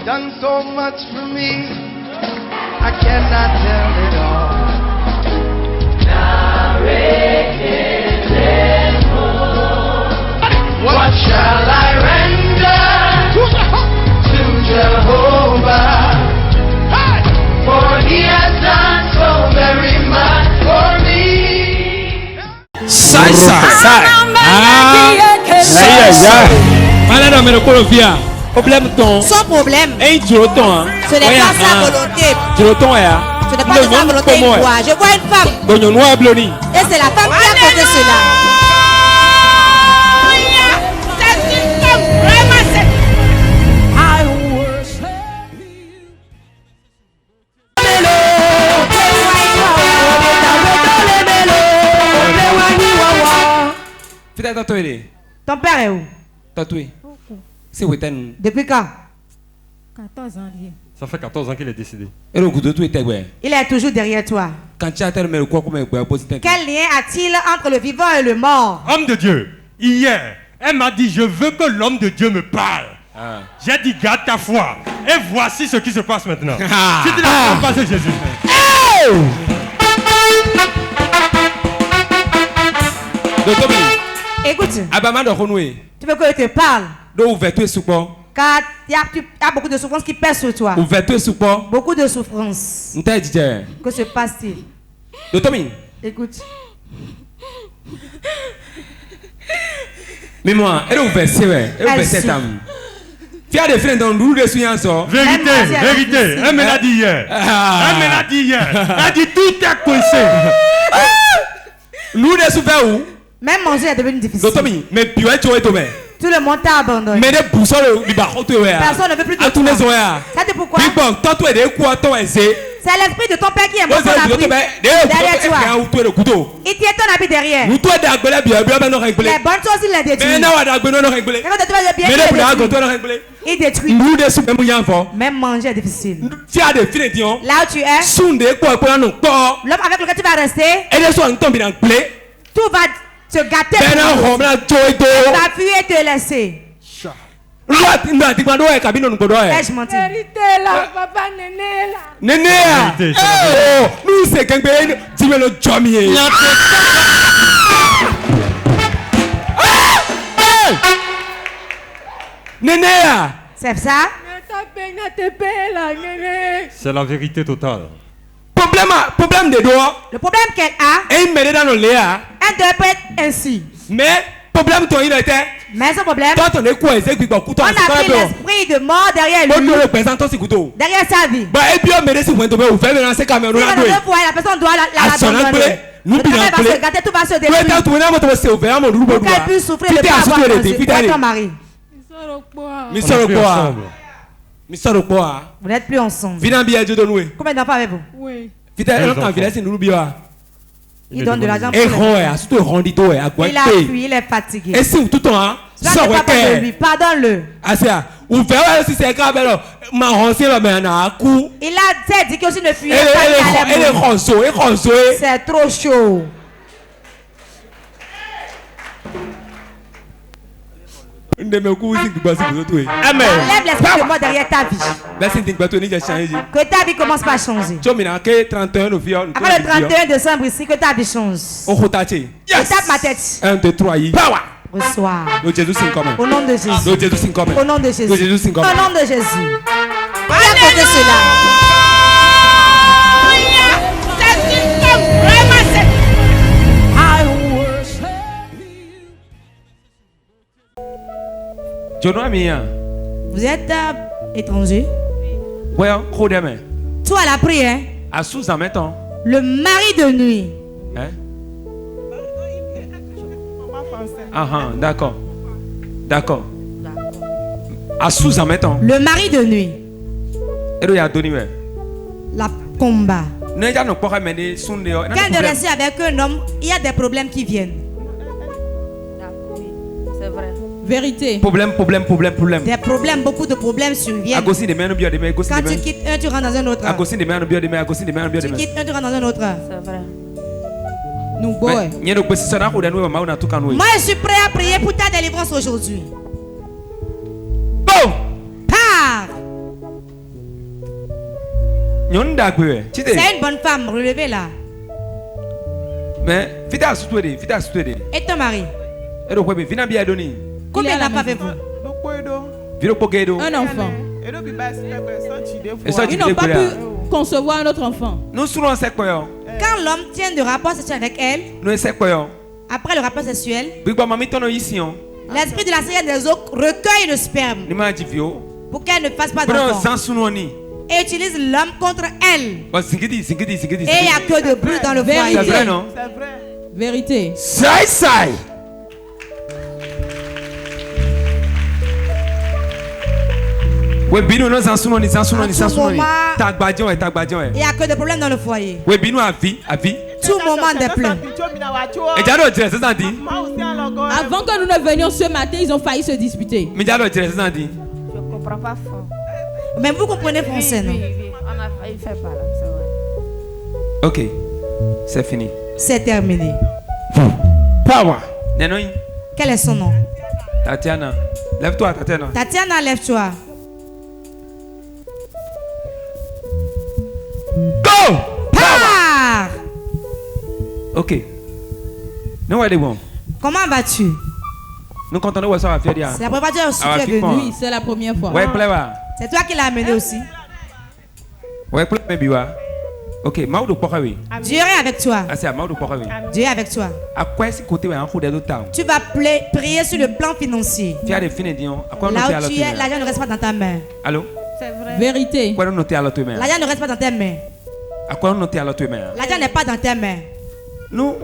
done so much for me, I cannot tell it all. What shall I render to Jehovah? For he has done so very much for me. Sai. Malade, mais le colofia. Problème ton. Sans problème. Et tu ton. Ce n'est pas sa volonté. Tu ton ya. Ce n'est pas de sa volonté. Je vois une femme. Et c'est la femme qui a causé cela. Ton père est où? Tatoué. C'est où est-ce? Depuis quand? 14 ans. Ça fait 14 ans qu'il est décédé. Il est toujours derrière toi. Quel lien a-t-il entre le vivant et le mort? Homme de Dieu, hier, elle m'a dit, je veux que l'homme de Dieu me parle. J'ai dit, garde ta foi. Et voici ce qui se passe maintenant. Si tu n'as pas passé Jésus. Écoute, tu veux que je te parle? Car il y a beaucoup de souffrance qui pèse sur toi. Beaucoup de souffrance. Que se passe-t-il? Écoute. Mais moi, elle est ouverte, c'est vrai. Elle est ouverte cette âme. Tu as des frères dans le rouleau de souillance. Vérité. Elle me l'a dit hier. Elle a dit tout est coincé. Nous les souvenirs où? Même manger est devenu difficile. Mais puis tu es tombé. Tout le monde t'a abandonné. Mais des boussoles, personne ne veut plus te croire. Ça c'est pourquoi? C'est l'esprit de ton père qui est mort sur la pluie. Derrière toi. Il tient ton habit derrière. Les bonnes choses, il les détruit. Il détruit. Même manger est difficile. Là où tu es, l'homme avec lequel tu vas rester, tout va te gâter. Il va fuir et te laisser. Ai-je menti? Vérité là, papa Néné là. Néné, nous c'est quelqu'un qui me le jomie. Néné, c'est ça? C'est la vérité totale. Problème de doigts. Le problème qu'elle a, elle doit être ainsi. Mais problème ton il était. Mais ce problème, on a pris l'esprit de mort derrière lui. Derrière sa vie. Si on ne veut voir, la personne doit l'abandonner. Le travail va se gâter, tout va se détruire. Pour qu'elle puisse souffrir de ne pas avoir ton mari. Vous n'êtes plus ensemble. Combien d'enfants avez-vous? Oui. Il donne de l'argent pour les... Il a fui, il est fatigué. Ça ne pas de lui, pardonne-le. Il a dit que si ne fuyait pas, c'est trop chaud. Enlève l'esprit de mort derrière ta vie. Que ta vie commence par changer. Avant le 31 décembre ici, que ta vie change. Tape ma tête. 1, 2, 3, Reçois. Au nom de Jésus. Au nom de Jésus. Au nom de Jésus. Regardez cela. Vous êtes étranger. Toi la prière. Le mari de nuit. D'accord. Le mari de nuit. La combat. Quand de rester avec un homme, il y a des problèmes qui viennent. C'est vrai. Vérité. Problème. Des problèmes, beaucoup de problèmes surviennent. Quand tu quittes un, tu rentres dans un autre. Tu quittes un, tu rentres dans un autre. C'est vrai. Nous, boy. Moi, je suis prêt à prier pour ta délivrance aujourd'hui. Pars. C'est une bonne femme, relevez-la. Mais, et ton mari? Combien d'enfants avez-vous? Un enfant. Ils n'ont pas pu concevoir un autre enfant. Quand l'homme tient de rapport sexuel avec elle, après le rapport sexuel, l'esprit de la Seigneur des eaux recueille le sperme pour qu'elle ne fasse pas d'enfant et utilise l'homme contre elle. Et il n'y a que de bruit dans le foyer. C'est vrai, non? C'est vrai. Vérité. Sai. Il n'y a que des problèmes dans le foyer. Tout moment des plaintes. Avant que nous ne venions ce matin, ils ont failli se disputer. Je ne comprends pas fort. Mais vous comprenez français, non? Oui. On a failli faire par là, c'est vrai. Ok, c'est fini. C'est terminé. Power. Quel est son nom? Tatiana. Lève-toi, Tatiana. Tatiana, lève-toi. Go! Pars! Ok. Nous allons bon. Comment vas-tu? Nous comptons nous ça va faire dia. C'est la première fois que tu es venu. Oui, c'est la première fois. Ouais, plewa. C'est toi qui l'as amené aussi. Ouais, plewa biwa. Ok, Maudo Pokawi. Dieu est avec toi. Ah, c'est Maudo Pokawi. Dieu est avec toi. À quoi est-ce côté un coup de temps? Tu vas prier sur le plan financier. Tu as des fins dion. À quoi là où tu es, l'argent ne reste pas dans ta main. Allô? C'est vrai. Vérité. Quoi noter à l'autre main? L'argent ne reste pas dans tes mains. À quoi noter à l'autre main? L'argent n'est pas dans tes mains. Nous,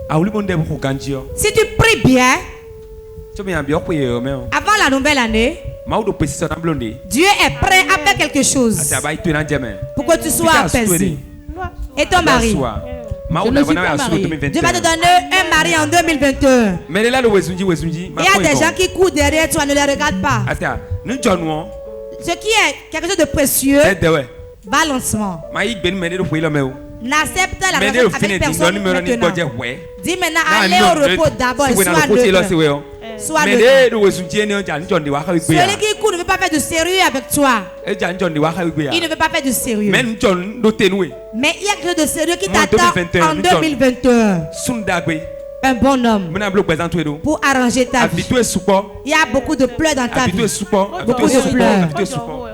à où monde vous ganjio? Si tu pries bien, avant la nouvelle année, Dieu est prêt à faire quelque chose pour que tu sois apaisé. Et ton mari? Je ne suis pas marié. Dieu va te donner un mari en 2021. Il y a des gens qui courent derrière toi, ne les regarde pas. Ce qui est quelque chose de précieux, balancement. N'accepte la relation avec personne maintenant. Dis maintenant, allez au repos d'abord, sois le celui qui court ne veut pas faire de sérieux avec toi. Il ne veut pas faire de sérieux. Mais il y a quelque chose de sérieux qui t'attend en 2021. Un bon homme pour arranger ta vie. Il y a beaucoup de pleurs dans ta vie. Beaucoup de pleurs.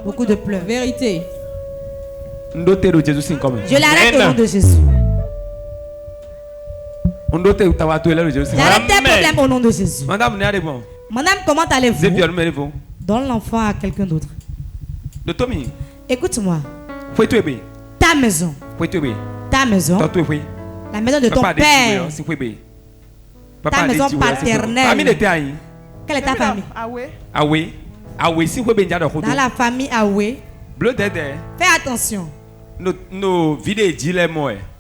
Beaucoup de pleurs. Vérité. Je l'arrête au nom de Jésus. J'arrête tes problèmes au nom de Jésus. Madame, comment allez-vous? Donne l'enfant à quelqu'un d'autre. Écoute-moi. Ta maison. Ta maison. La maison de ton père. Ta maison paternelle. Quelle est ta famille? Dans la famille Aoué. Fais attention.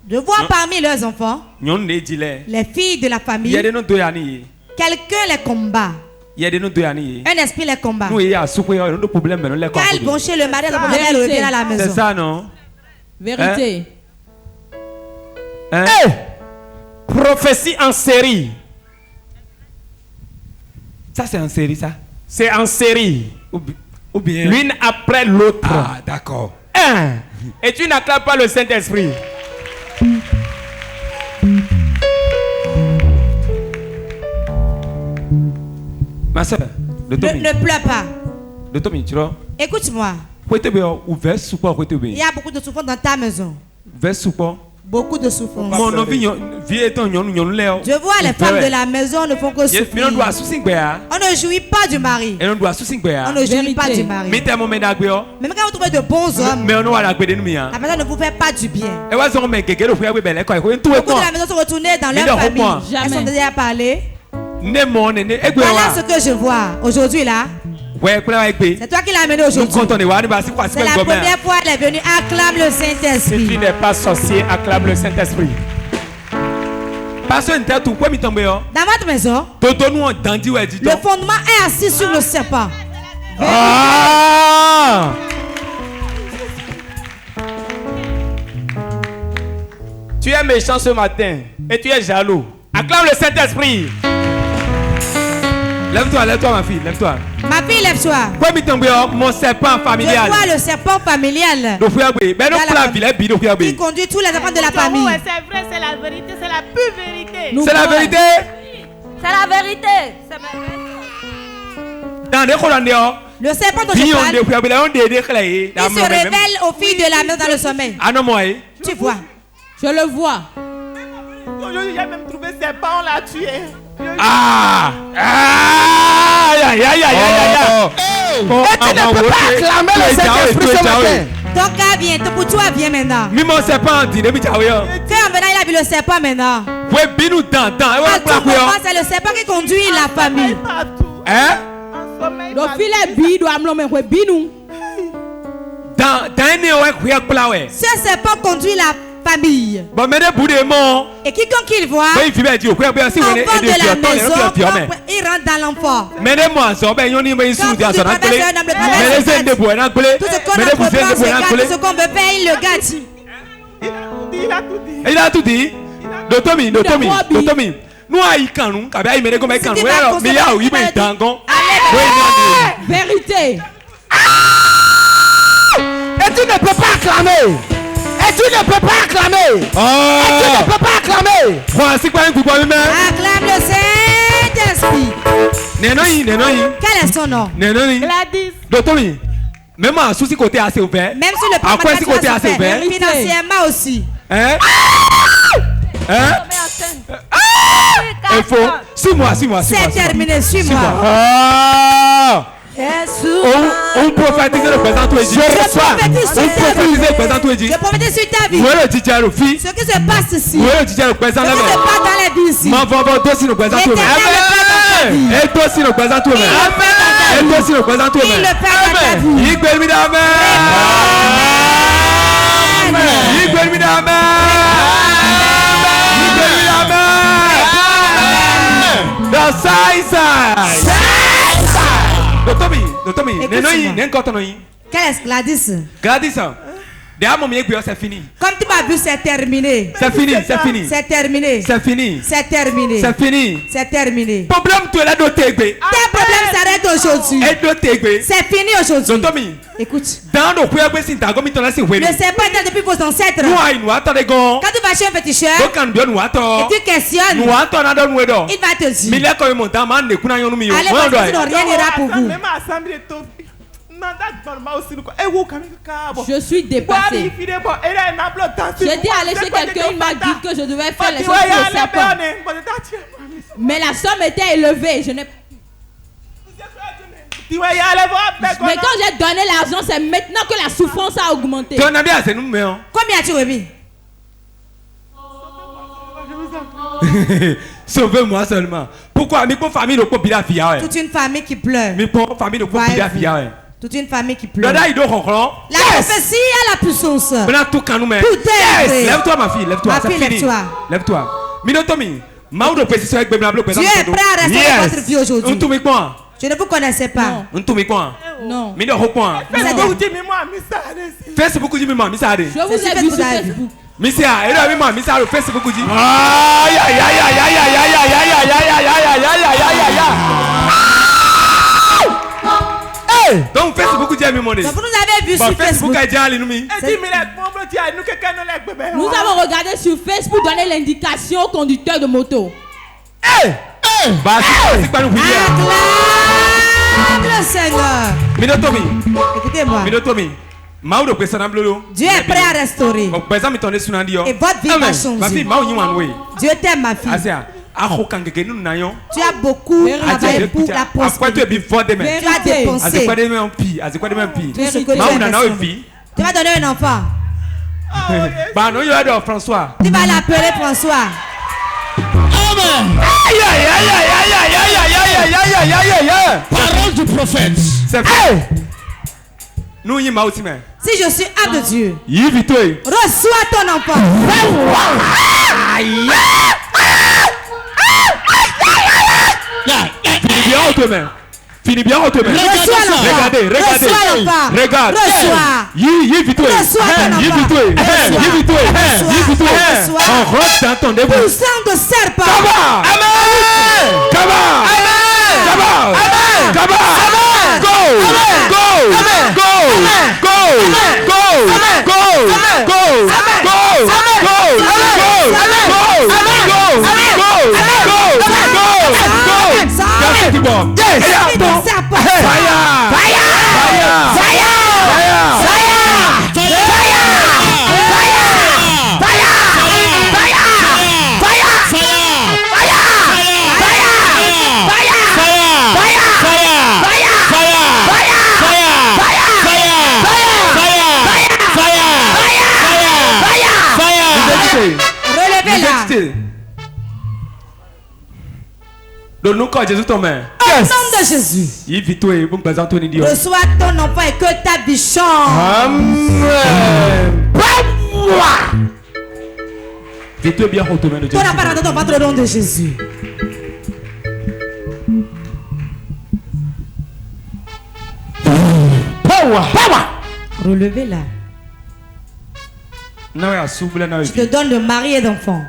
De voir parmi leurs enfants les filles de la famille, quelqu'un les combat. Un esprit les combat. Quand elles vont chez le mari, elles reviennent à la maison. C'est ça, non? Vérité. Hein? Hey! Prophétie en série. Ça, c'est en série, ça? C'est en série. Ou bien l'une après l'autre. Ah, d'accord. Et tu n'acclames pas le Saint-Esprit. Ma soeur, ne pleure pas. Écoute-moi. Il y a beaucoup de souffrance dans ta maison. Beaucoup de souffrance. Je vois les femmes de la maison ne font que souffrir. On ne jouit pas du mari. On ne jouit pas du mari. Même quand vous trouvez de bons hommes, la personne ne vous fait pas du bien. Beaucoup de la maison sont retournées dans leur famille. Elles sont déjà parlé. Voilà ce que je vois aujourd'hui là. C'est toi qui l'as amené aujourd'hui. C'est la première fois qu'elle est venue. Acclame le Saint-Esprit. Si tu n'es pas sorcier, acclame le Saint-Esprit. Dans votre maison, le fondement est assis sur le serpent. Ah! Tu es méchant ce matin et tu es jaloux. Acclame le Saint-Esprit. Lève-toi, ma fille, lève-toi. Ma Ma fille, lève-toi. Mon serpent familial. Je vois le serpent familial. Qui conduit tous les enfants de la famille. C'est vrai, c'est la vérité, c'est la pure vérité. C'est la vérité. C'est la vérité. Le serpent dont je parle, il se révèle aux filles de la maison dans le sommeil. Tu vois. Je le vois. Aujourd'hui, j'ai même trouvé serpent, on l'a tué. Et tu ne peux pas acclamer le Saint-Esprit ce matin. Ton cas vient, ton pour toi vient maintenant. Quand en venant, il a vu le serpent maintenant. À tout moment, c'est le serpent qui conduit la famille. Le filet bi doit me le binou. Ce serpent conduit la famille. Et quiconque il voit, enfant de la maison, il rentre dans l'enfant. Tout ce qu'on veut faire, il le gâte. Il a tout dit. Dotomi. Vérité. Et tu ne peux pas acclamer. Et tu ne peux pas acclamer. Et tu ne peux pas acclamer. Acclame le Saint-Esprit. Quel est son nom? Gladys. Dotomi. Même un souci côté assez ouvert. Même si le premier côté assez ouvert, financièrement aussi. Il faut. Suis-moi. C'est terminé, suis-moi. On prophétise le présent tout dit. Je prophétise sur ta vie. Ce qui se passe ici. Ce qui se passe dans la vie ici. Et toi aussi le présent tout. Et toi aussi le présent tout. Il le fait dans ta Dotomi, quel est Gladys? C'est fini. Comme tu m'as vu, c'est terminé. C'est fini. C'est terminé. C'est fini. C'est terminé. C'est fini. C'est terminé. Problème tu es là de tes problèmes s'arrêtent aujourd'hui. C'est fini aujourd'hui. Dotomi. Écoute. Le serpent est là depuis vos ancêtres. Quand tu vas chez un féticheur et tu questionnes, il va te dire. Allez, rien n'ira pour vous. Je suis dépassé. J'ai dit aller chez quelqu'un, il m'a dit que je devais faire les choses pour le serpent. Mais la somme était élevée. Mais quand j'ai donné l'argent, c'est maintenant que la souffrance a augmenté. Combien as-tu remis? Sauvez-moi seulement. Pourquoi? Toute une famille qui pleure. Toute une famille qui pleure. La prophétie a la puissance. Lève-toi ma fille, lève-toi. Ma fille, lève-toi. Dieu est prêt à rester dans votre vie aujourd'hui. Je ne vous connaissais pas. Non. Facebook. Je vous ai vu sur Facebook. Misia, Facebook. Donc Facebook dit à vous nous avez vu sur Facebook. Nous avons regardé sur Facebook donner l'indication au conducteur de moto. Acclame le Seigneur. Écoutez-moi. Dieu est prêt à restaurer. Et votre vie va changer. Dieu t'aime, ma fille. Tu as beaucoup travaillé pour la prospérité. Tu as dépensé. Tu vas donner un enfant. Tu vas l'appeler François. Amen. Parole du prophète. Si je suis âme de Dieu, reçois ton enfant. Finis bien, reçois l'enfant. Regarde. On rentre dans ton dévoi. Poussant de serpent. Amen. Donne-nous quand Jésus ton main. Au nom de Jésus. Reçois ton enfant et que ta vie change. Amen. Vite bien au domaine de Jésus. Ton appareil dans votre nom de Jésus. Power. Relevez-la. Je te donne de mari et d'enfant.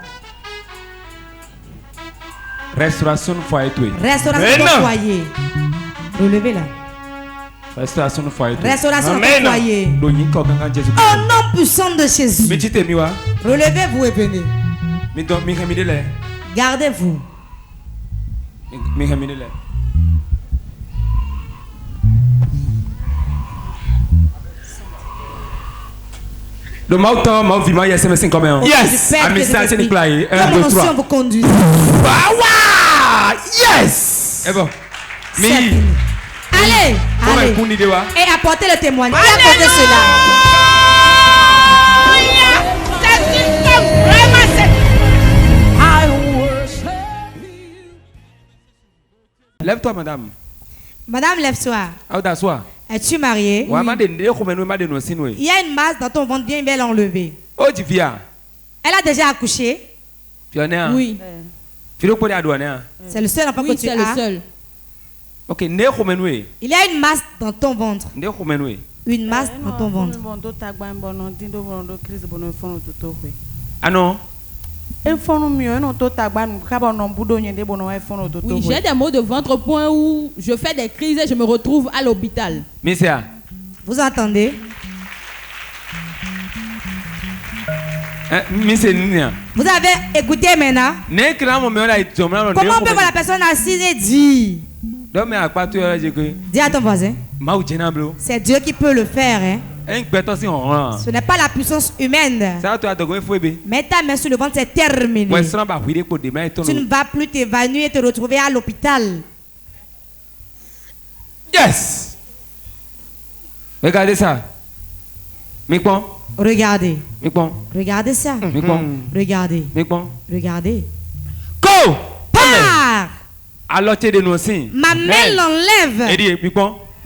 Restauration foyer. Restauration de foyer. Relevez-la. Restauration de foyer. Restauration de foyer. Au nom puissant de Jésus. Relevez-vous et venez. Gardez-vous. Le matin, ma vie, ma yes, c'est combien? Yes. Comment on vous conduit? Yes. Eh bon. Allez. Et apportez le témoignage. Et apportez cela. Lève-toi, madame. Madame, lève-toi. Es-tu mariée? Oui. Il y a une masse dans ton ventre, bien belle enlevée. Oh, tu viens. Elle a déjà accouché? Oui. C'est le seul enfant que tu as? C'est le seul. Ok, il y a une masse dans ton ventre. Une masse dans ton ventre. Ah non? Oui, j'ai des maux de ventre au point où je fais des crises et je me retrouve à l'hôpital. Vous entendez? Vous avez écouté maintenant? Comment peut la personne assise et dire? Dis à ton voisin. C'est Dieu qui peut le faire. Hein? Ce n'est pas la puissance humaine. Mets ta main sur le ventre, c'est terminé. Tu ne vas plus t'évanouir et te retrouver à l'hôpital. Yes. Regardez ça. Regardez. Regardez ça. Regardez. Regardez. Go. Pars. Alors tu es de nous aussi. Ma main l'enlève.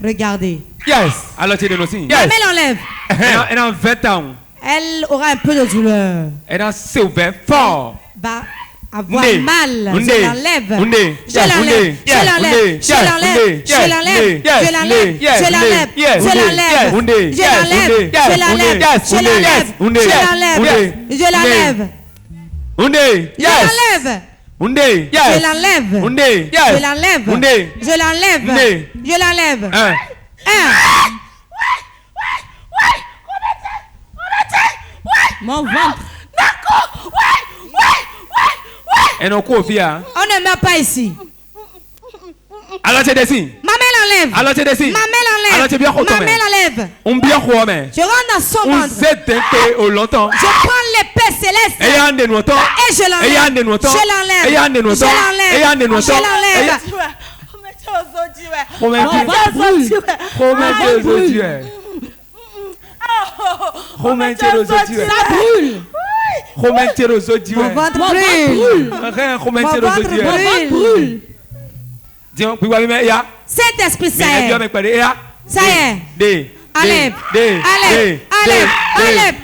Regardez. Yes. Alors tu es de nous aussi. Ma main l'enlève. Elle a 20 ans. Elle aura un peu de douleur. Elle a souffert fort. Va avoir mal. Je l'enlève. Je l'enlève. Je l'enlève. Je l'enlève. Je l'enlève. Je l'enlève. Je l'enlève. Je l'enlève. Je l'enlève. Je l'enlève. Je l'enlève. Je l'enlève. Je l'enlève. Je l'enlève. Je l'enlève. Je l'enlève. Je l'enlève. Je l'enlève. Mon ventre. Et non, quoi, Fia? On ne meurt pas ici. Alors tu descends. Ma main l'enlève. Alors tu descends. Ma main l'enlève. Alors tu bien ma main l'enlève. On bien quoi, mais? Je rentre dans son ventre. On s'est teinté au longtemps. Je prends l'épée céleste. Et un de nous temps. Et je l'enlève. Et un de nous temps. Je l'enlève. Et un de nous temps. Et un de nous temps. Je l'enlève. Mon ventre brûle. Cet esprit, ça y est. Ça y est. Enlève. Enlève. Enlève. Enlève.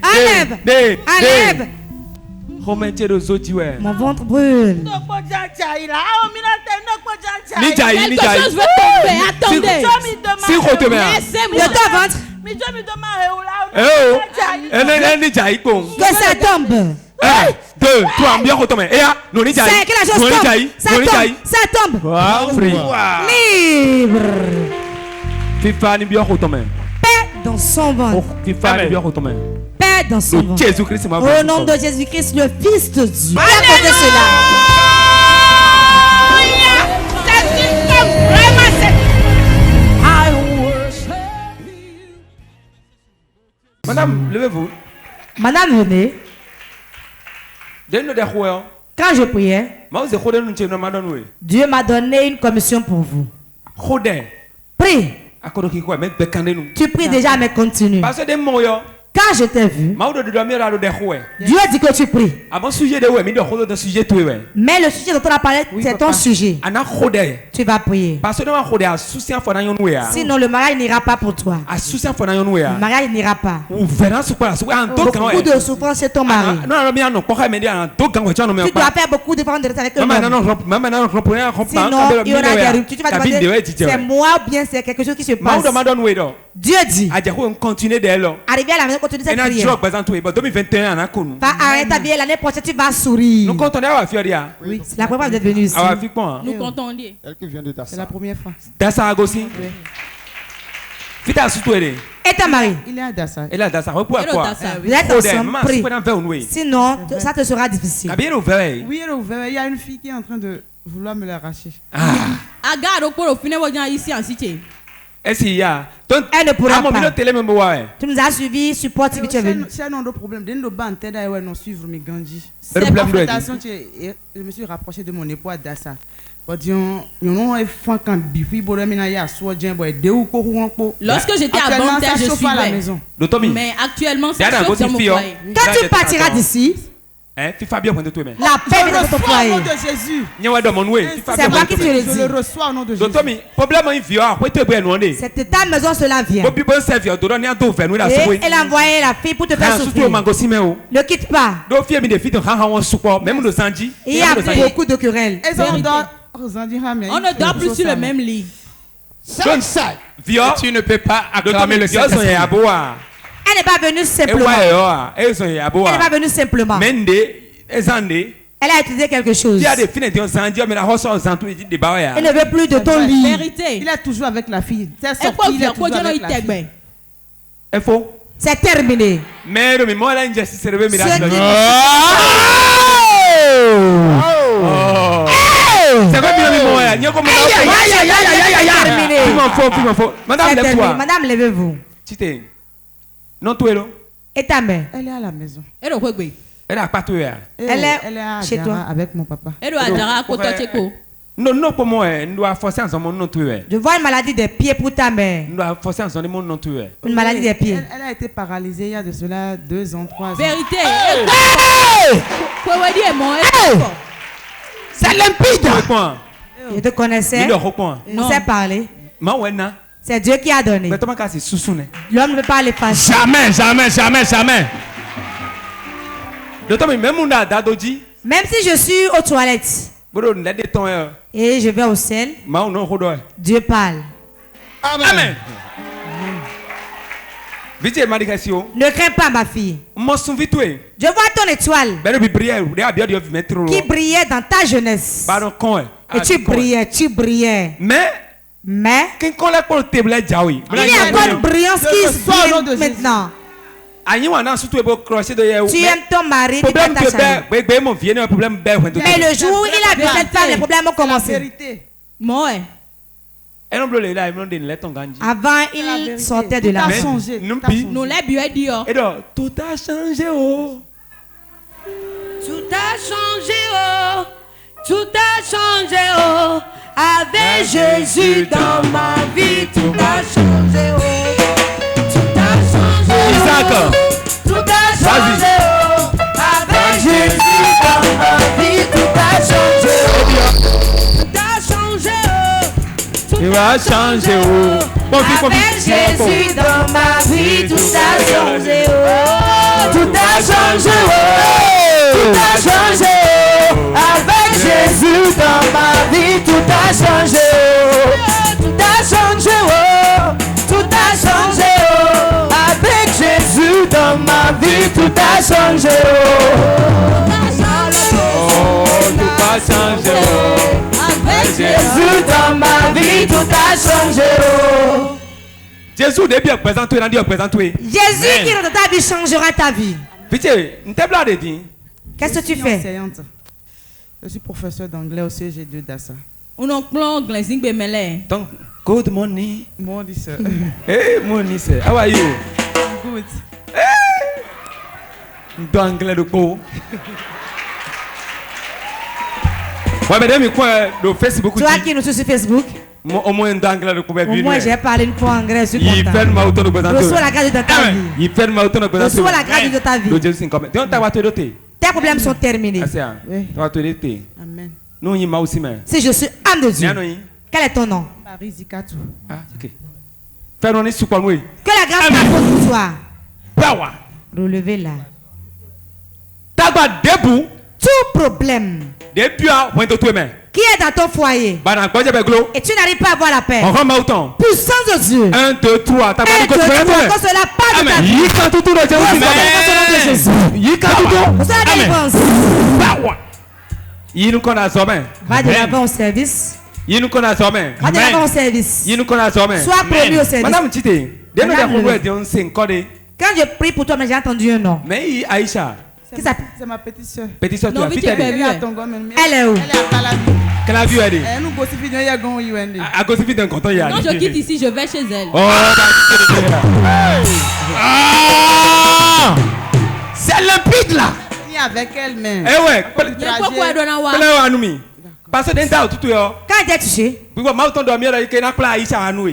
Enlève. Enlève. Mon ventre brûle. Quelque chose veut tomber. Attendez. De ton ventre. Que ça tombe. 1, 2, 3, bien retourné. Et là, non, il y a. C'est que la chose tombe. Ça tombe. Libre. FIFA ni bien retourné. Paix dans son ventre. FIFA ni bien retourné. Paix dans son ventre. Jésus-Christ, au nom de Jésus-Christ, le Fils de Dieu. Alléluia. Madame, levez-vous. Madame, venez. Quand je priais, Dieu m'a donné une commission pour vous. Prie. Tu pries déjà, mais continue. Quand je t'ai vu, Dieu dit que tu pries. Mais le sujet dont on a parlé, c'est ton sujet. Tu vas prier. Sinon, le mariage n'ira pas pour toi. Le mariage n'ira pas. Beaucoup de souffrance chez ton mari. Tu dois faire beaucoup de avec le homme. Sinon, il y aura des ruptures. Tu vas demander, c'est moi ou bien c'est quelque chose qui se passe. Dieu dit, arrivé à la maison, continue cette prière. Va arrêter ta vie, l'année prochaine tu vas sourire. Oui, c'est la première fois que vous êtes venu ici. Nous comptons dire. C'est la première fois. Et ta mari? Il est à Dassa. Il est à Dassa. Vous êtes ensemble, prie. Sinon, ça te sera difficile. Oui, elle est ouverte. Il y a une fille qui est en train de vouloir me l'arracher. Agarde au final, ici en cité. Elle ne pourra pas. Tu nous as suivis, support si tu es venu. C'est un autre problème. Dès que nous suivre mes gandhi. Je me suis rapproché de mon époux à Dassa. Lorsque j'étais à Banter, je suivais. Mais actuellement, ça chauffe dans mon foyer. Quand tu partiras d'ici, la paix est dans ton foyer. De Jésus. C'est moi qui te le dis. Je le reçois au nom de Jésus. C'est de ta maison cela vient. Et elle a envoyé la fille pour te faire souffrir. Ne quitte pas. Il y a beaucoup de querelles. On ne dort plus sur le même lit. Tu ne peux pas acclamer le Saint-Esprit. Elle n'est pas venue simplement. Elle n'est pas venue simplement. Elle a utilisé quelque chose. Elle ne veut plus de ton lit. Vérité. Il est toujours avec la fille. C'est sorti, il est toujours avec la fille. C'est terminé. Madame, levez-vous. Et ta mère? Elle est à la maison. Elle est chez toi avec mon papa. Elle est à non, pour moi, nous doit forcer ensemble non tuer. Je vois une maladie des pieds pour ta mère. Nous doit forcer ensemble non tuer. Une maladie des pieds. Elle a été paralysée il y a de cela 2 ans, 3 ans. Vérité. C'est limpide. Je te connaissais. On s'est parlé. C'est Dieu qui a donné. L'homme ne peut pas les passer. Jamais. Même si je suis aux toilettes et je vais au ciel, Dieu parle. Amen. Ne crains pas, ma fille. Je vois ton étoile qui brillait dans ta jeunesse. Et tu brillais. Mais il y a encore une brillance qui se brille maintenant. Tu aimes ton mari, tu t'attaches à lui. Mais le jour où il a vu cette femme, les problèmes ont commencé. Avant, il sortait de la maison. Nous l'avons dit. Tout a changé, oh. Tout a changé, oh. Tout a changé, oh. Avec Jésus dans ma vie, tout a changé, oh. Tout a changé, Isaac. Tout a changé, oh. Avec Jésus dans ma vie, tout a changé, oh. Tout a changé, oh. Il va changer, oh. Avec Jésus dans ma vie, tout a changé, oh. Tout a changé, oh. Tout a changé, oh. Avec Jésus dans ma vie, tout a changé, oh. Tout a changé, oh. Tout a changé, oh. Avec Jésus dans ma vie, tout a changé, oh. vie, tout a changé. Jésus depuis présent toi, il a présent toi. Jésus qui dans ta vie changera ta vie. Pitié, n'était pas de dire. Qu'est-ce que tu fais? Enseignante. Je suis professeur d'anglais au CG2 d'Assa. On a plein d'anglais bemele. Donc, good morning. Morning, sir. Hey, morning, sir. How are you? Good. D'anglais de quoi? Ouais, mesdames, quoi de Facebook? Toi qui nous suis sur Facebook? Au moins d'anglais de quoi? Au moins j'ai parlé une fois anglais, je suis content. Il fait ma auto de présenter. Reçois la grâce de ta vie. Il fait ma auto de présenter. Reçois la grâce de ta vie. Donc Jésus comme. Donc ta voiture doté. Tes problèmes sont terminés. Oui. Ta voiture doté. Amen. Non, il m'a aussi mais. Si je suis âme de Dieu. Quel est ton nom? Marie Zikatou. Ah, OK. Fais-nous une soupe moi. Que la grâce t'accorde pour toi. Bawa. Relevez-la. T'as pas debout. Tout problème. Depuis à point de toi main. Qui est dans ton foyer? Et tu n'arrives pas à avoir la paix. Puissance de Dieu. 1, 2, 3. T'as pas dit que tu cela pas de ta vie. Il nous connaît jamais. Va de l'avant au service. Il nous connaît jamais. Va de l'avant au service. Il nous connaît jamais. Sois promu au service. Madame Tite, quand je prie pour toi, mais j'ai entendu un nom. Mais Aïcha. C'est ma petite soeur. Petite soeur, tu as vu elle est où? Elle est à Calavi. Quelle a vu elle est? Elle nous gossipie d'un yagon UND. À gossipie d'un canton hier. Non, je quitte ici, je vais chez elle. Oh, c'est limpide là. Ni avec elle même. Eh ouais. Pourquoi elle doit avoir? Parce que d'un tout quand elle est touchée,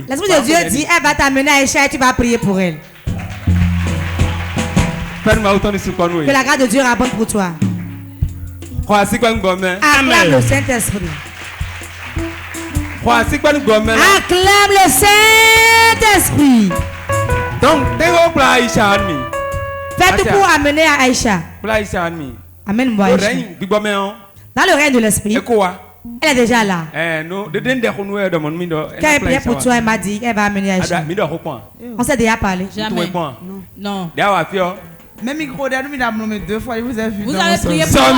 l'Esprit de Dieu dit elle va t'amener à Aïcha et tu vas prier pour elle. Que la grâce de Dieu rabonde pour toi. Acclame le Saint-Esprit. Acclame le Saint-Esprit. Donc, fais tout pour amener à Aïcha. Amène-moi Aïcha. Dans le règne de l'Esprit, elle est déjà là. Quand elle priait pour toi, elle m'a dit qu'elle va amener Aïcha. On s'est déjà parlé. Jamais. Non. Même micro derrière nous, il a nommé 2 fois. Vous avez vu. Vous avez prié pour moi.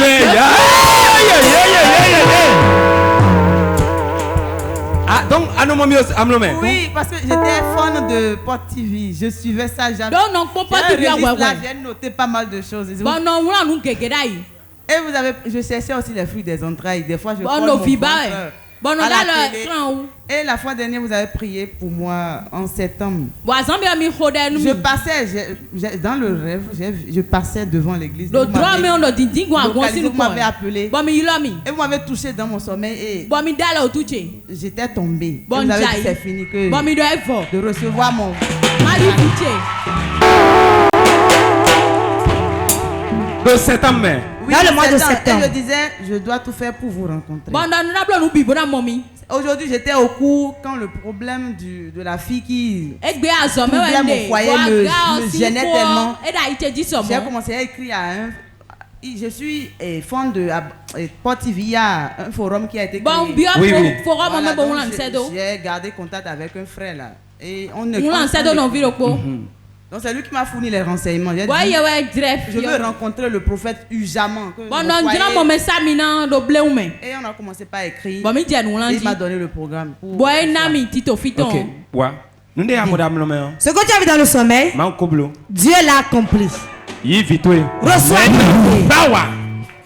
Ah, donc, oui, parce que j'étais fan de Port TV. Je suivais ça. J'avais noté pas mal de choses. Et vous avez, je cherchais aussi les fruits des entrailles. Des fois, je prends mon ventre. Bon, à la télé. Et la fois dernière, vous avez prié pour moi en septembre. Je passais, dans le rêve, je passais devant l'église. Vous m'avez appelé. Et vous m'avez touché dans mon sommeil. Et j'étais tombé. Vous avez dit c'est fini que de recevoir mon... Le septembre. Oui, dans le mois de septembre. Et je disais, je dois tout faire pour vous rencontrer. Aujourd'hui, j'étais au cours quand le problème de la fille qui troublait mon foyer me gênait tellement. J'ai commencé à écrire à un... Je suis fan de Port TV, il y a un forum qui a été créé. J'ai gardé contact avec un frère là. Et on ne donc c'est lui qui m'a fourni les renseignements. Je veux rencontrer le prophète urgemment. Et on a commencé par écrire. Et il m'a donné le programme. Ce que tu as vu dans le sommeil, Dieu l'a accompli. Reçois.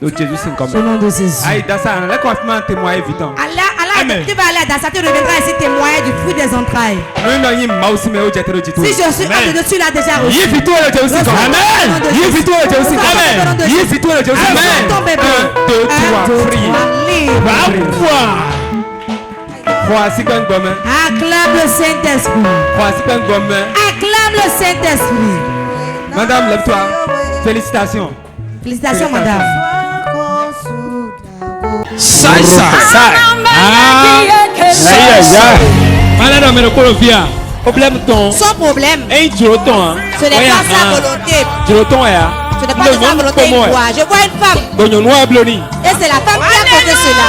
Jésus c'est comme au nom de Jésus. Aïe, Dassa, tu vas aller à Dassa, tu reviendras ici témoigner du fruit des entrailles. Si je suis âme de Dieu, tu l'as déjà reçu. Amen. Ton bébé. 1, 2, 3, acclame le Saint-Esprit. Acclame le Saint-Esprit. Madame, lève-toi. Félicitations. Félicitations, madame. Son problème. Ce n'est pas sa volonté. Ce n'est pas de sa volonté. Je vois une femme. Et c'est la femme qui a causé cela.